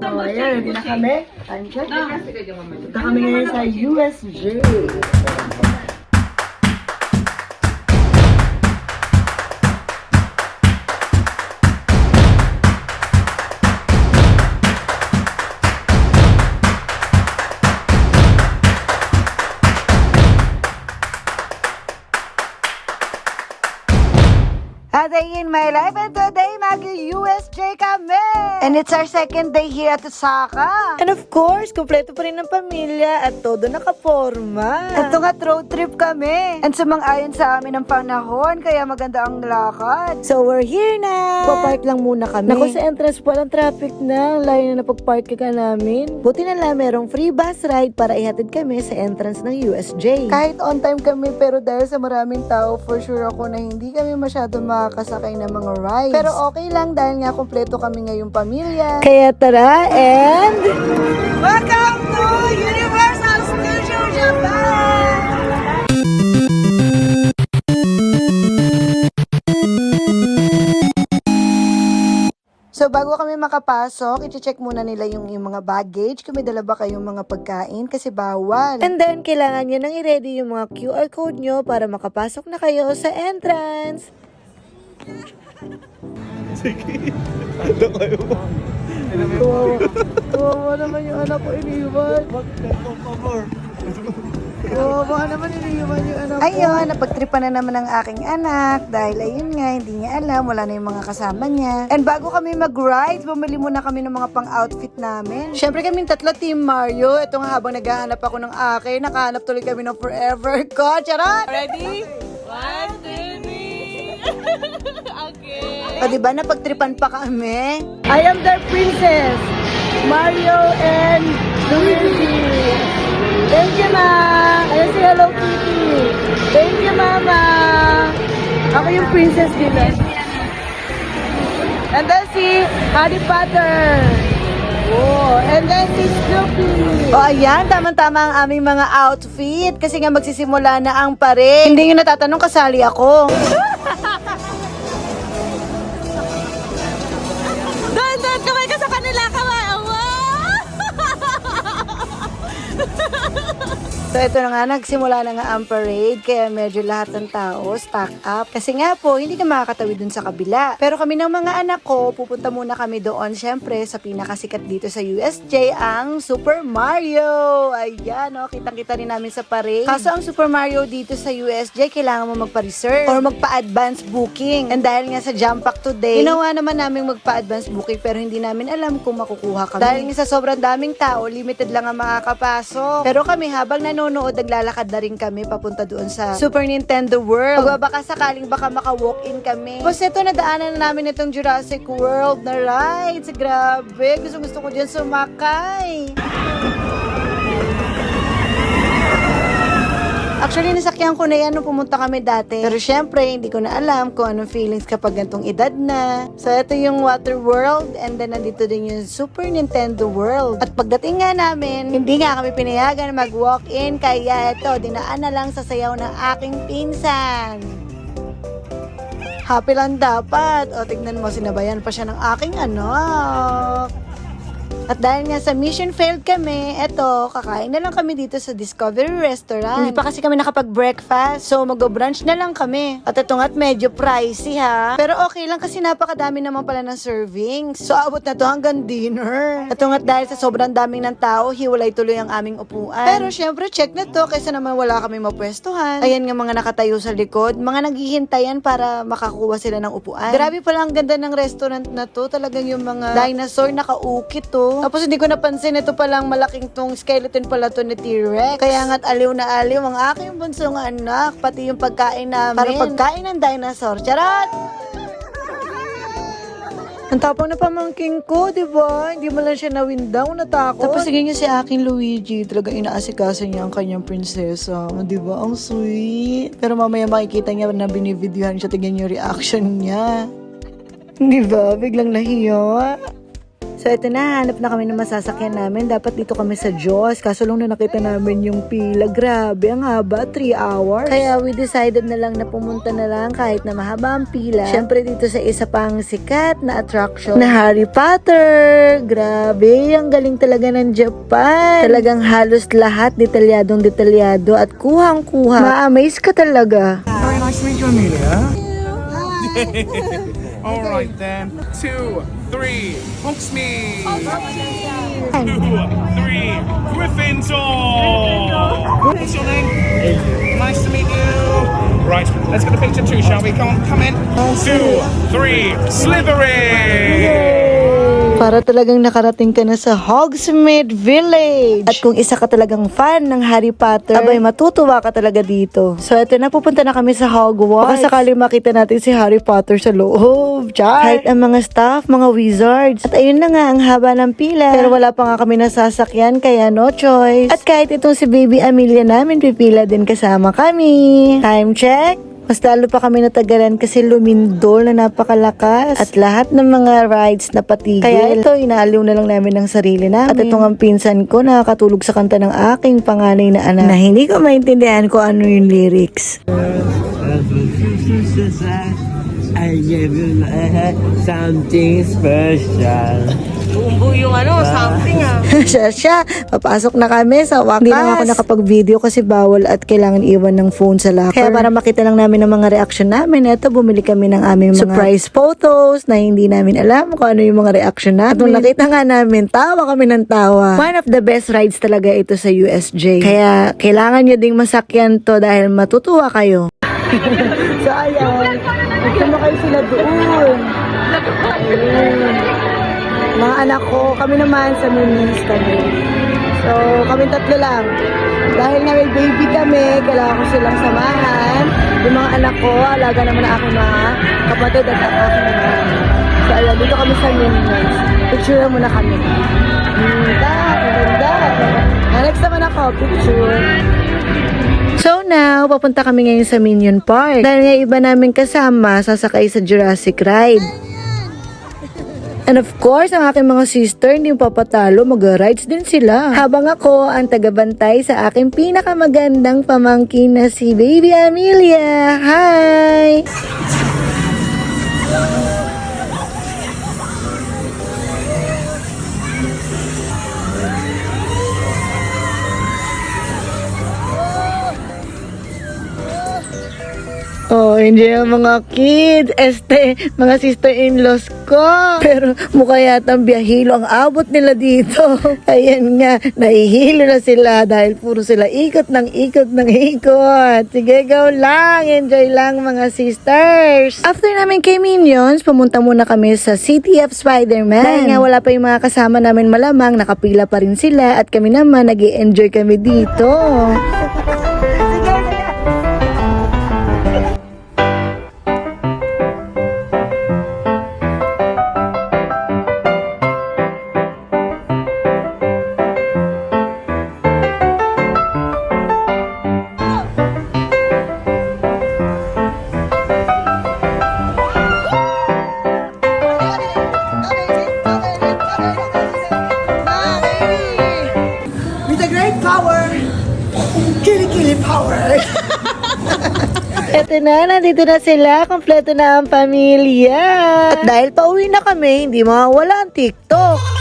So, ayan, ready na kami. Punta kami ngayon sa USJ. A day in my life, and today mag-USJ kami! And it's our second day here at Osaka. And of course, kumpleto pa rin ng pamilya at todo nakaporma. Ito nga road trip kami. And sumang-ayon sa amin ang panahon, kaya maganda ang lakad. So we're here na! Papark lang muna kami. Naku, sa entrance pa lang traffic na. Ang layo na napag-park ka namin. Buti na lang merong free bus ride para ihatid kami sa entrance ng USJ. Kahit on time kami, pero dahil sa maraming tao, for sure ako na hindi kami masyado makakasakay ng mga rides. Pero okay lang dahil nga kumpleto kami ngayong pamilya. Kaya tara and... Welcome to Universal Studio Japan! So, bago kami makapasok, i-check muna nila yung mga baggage. Kung may dala ba kayong mga pagkain kasi bawal. And then, kailangan nyo nang i-ready yung mga QR code nyo para makapasok na kayo sa entrance. Sige. Ano kayo mo? Kawawa naman yung anak ko iniwan. Por favor. Kawawa naman iniwan yung anak ko. Ayun, napagtripan na naman ang aking anak dahil ayun nga, hindi niya alam, wala na yung mga kasama niya. And bago kami mag-ride, bumili muna kami ng mga pang-outfit namin. Siyempre kaming tatlo, Team Mario. Ito nga habang naghahanap ako ng akin, nakahanap tuloy kami ng forever ko. Charot! Ready? 1, 2, 3. Okay. O diba, napagtripan pa kami? I am their princess, Mario and Luigi. Thank you, Ma. Ayan si Hello Kitty. Thank you, Mama. Ako yung princess nila. And then si Harry Potter. Oh, and then si Snoopy. O ayan, tamang-tama ang aming mga outfit kasi nga magsisimula na ang pare. Hindi nyo natatanong, kasali ako. Doon, kamay ka sa kanila, kamay. So ito na nga, nagsimula na nga ang parade, kaya medyo lahat ng tao stack up. Kasi nga po, hindi ka makakatawid dun sa kabila. Pero kami ng mga anak ko, pupunta muna kami doon, syempre, sa pinakasikat dito sa USJ, ang Super Mario. Ayan, oh, kitang-kita rin namin sa parade. Kaso ang Super Mario dito sa USJ, kailangan mo magpa-reserve or magpa-advance booking. And dahil nga sa jump pack today, ginawa naman namin magpa-advance booking, pero hindi namin alam kung makukuha kami. Dahil nga sa sobrang daming tao, limited lang ang makakapasok. Pero kami, habang nanonood, naglalakad na rin kami papunta doon sa Super Nintendo World. Baka sakaling baka maka-walk-in kami. Tapos ito, nadaanan na namin itong Jurassic World na rides. Grabe, gusto ko dyan sumakay. Actually, nasakyan ko na yan nung pumunta kami dati. Pero syempre, hindi ko na alam kung anong feelings kapag gantong edad na. So, ito yung Water World, and then nandito din yung Super Nintendo World. At pagdating nga namin, hindi nga kami pinayagan na mag-walk-in, kaya ito, dinaan na lang sa sayaw ng aking pinsan. Happy lang dapat. O, tignan mo, sinabayan pa siya ng aking anak. At dahil nga sa mission failed kami, eto, kakain na lang kami dito sa Discovery Restaurant. Hindi pa kasi kami nakapag-breakfast, so mag-brunch na lang kami. At ito nga't medyo pricey ha. Pero okay lang kasi napakadami naman pala ng servings. So abot na to hanggang dinner. Ito nga't dahil sa sobrang daming ng tao, hiwalay tuloy ang aming upuan. Pero syempre, check na to kaysa naman wala kami mapwestuhan. Ayan nga mga nakatayo sa likod, mga naghihintayan para makakuha sila ng upuan. Grabe pala ang ganda ng restaurant na to. Talagang yung mga dinosaur nakaukit to. Tapos hindi ko napansin, ito palang malaking tong skeleton pala to ni T-Rex. Kaya nga't aliw na aliw ang aking bunsong anak, pati yung pagkain namin. Para pagkain ng dinosaur. Charot! Ang tapang na pamangking ko, di ba? Hindi mo lang siya nawindaw, natakot. Tapos sige niya si aking Luigi, talagang inaasikaso niya ang kanyang prinsesa. Di ba? Ang sweet. Pero mamaya makikita niya na binivideohan siya, tingnan yung reaction niya. Di ba? Biglang nahiya. So ito na, hanap na kami ng masasakyan namin. Dapat dito kami sa Diyos. Kaso lang na nakita namin yung pila. Grabe, ang haba, 3 hours. Kaya we decided na lang na pumunta na lang kahit na mahaba ang pila. Siyempre dito sa isa pang sikat na attraction na Harry Potter. Grabe, ang galing talaga ng Japan. Talagang halos lahat detalyadong-detalyado at kuhang-kuha. Ma-amaze ka talaga. Very nice to meet you, Amelia. All right then. 2, 3, Hogsmeade. 2, 3, Gryffindor. What's your name? Nice to meet you. Right, let's get a picture too, shall we? Come in. 2, 3, Slytherin. Para talagang nakarating ka na sa Hogsmeade Village. At kung isa ka talagang fan ng Harry Potter, abay matutuwa ka talaga dito. So eto na, pupunta na kami sa Hogwarts. Baka sakaling makita natin si Harry Potter sa loob. Kahit ang mga staff, mga wizards. At ayun na nga, ang haba ng pila. Pero wala pa nga kami nasasakyan, kaya no choice. At kahit itong si Baby Amelia namin, pipila din kasama kami. Time check. Mas lalo pa kami natagalan kasi lumindol na napakalakas at lahat ng mga rides na patigil. Kaya ito, inaaliw na lang namin ng sarili namin. At itong ang pinsan ko nakakatulog sa kanta ng aking panganay na anak na hindi ko maintindihan kung ano yung lyrics. I give you something special. Bumbu yung something siya, papasok na kami sa wakas. Hindi na ako nakapag-video kasi bawal at kailangan iwan ng phone sa locker. Kaya para makita lang namin ang mga reaction namin, eto bumili kami ng aming mga surprise photos na hindi namin alam kung ano yung mga reaction namin. At nung nakita nga namin, tawa kami ng tawa. One of the best rides talaga ito sa USJ. Kaya kailangan nyo ding masakyan to dahil matutuwa kayo. So ayan, sumakay sila doon. Ayun. Mga anak ko, kami naman sa minis kami. So, kami tatlo lang. Dahil nga may baby kami, kailangan ko silang samahan. Yung mga anak ko, alaga naman ang aking mga kapatid at ang aking mga. So, ayan, dito kami sa minis. Picture muna kami. Ganda. Next naman ako, picture. So now, papunta kami ngayon sa Minion Park. Dahil nga iba namin kasama, sasakay sa Jurassic Ride. And of course, ang aking mga sister, hindi papatalo, mag-rides din sila. Habang ako, ang tagabantay sa aking pinakamagandang pamangkin na si Baby Amelia. Hi! Oh, hindi ang mga kids. Mga sister-in-laws ko. Pero mukha yata ang biyahilo ang abot nila dito. Ayan nga, nahihilo na sila dahil puro sila ikot ng ikot. Sige, go lang. Enjoy lang mga sisters. After namin kay Minions, pumunta muna kami sa City of Spider-Man. Dahil nga wala pa yung mga kasama namin malamang, nakapila pa rin sila at kami naman nag-i-enjoy kami dito. Eto na, nandito na sila. Kompleto na ang pamilya. At dahil pauwi na kami, hindi mawawala ang TikTok.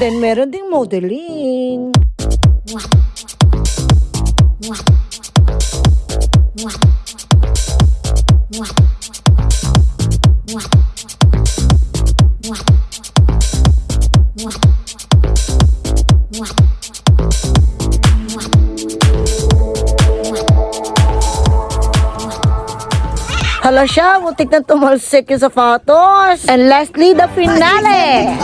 Then meron ding modeling. Hala siya, muntik na tumalsik yung sapatos. And lastly, the finale.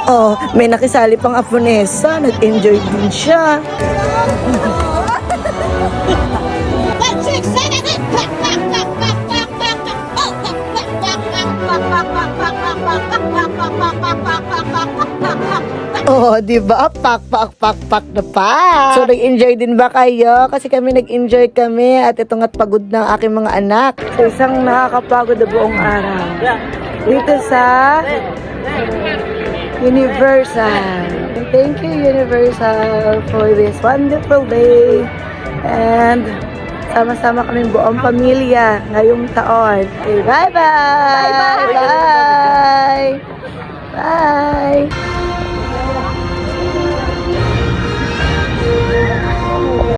Oh, may nakisali pang Aponesa. Nag-enjoy din siya. Oh, di ba? Pak na pak. So, nag-enjoy din ba kayo? Kasi kami nag-enjoy kami at ito nga't pagod ng aking mga anak. So, isang nakakapagod na buong araw. Dito sa Universal. Thank you, Universal, for this wonderful day. And sama-sama kaming buong pamilya ngayong taon. Okay, bye-bye! Bye-bye! Bye!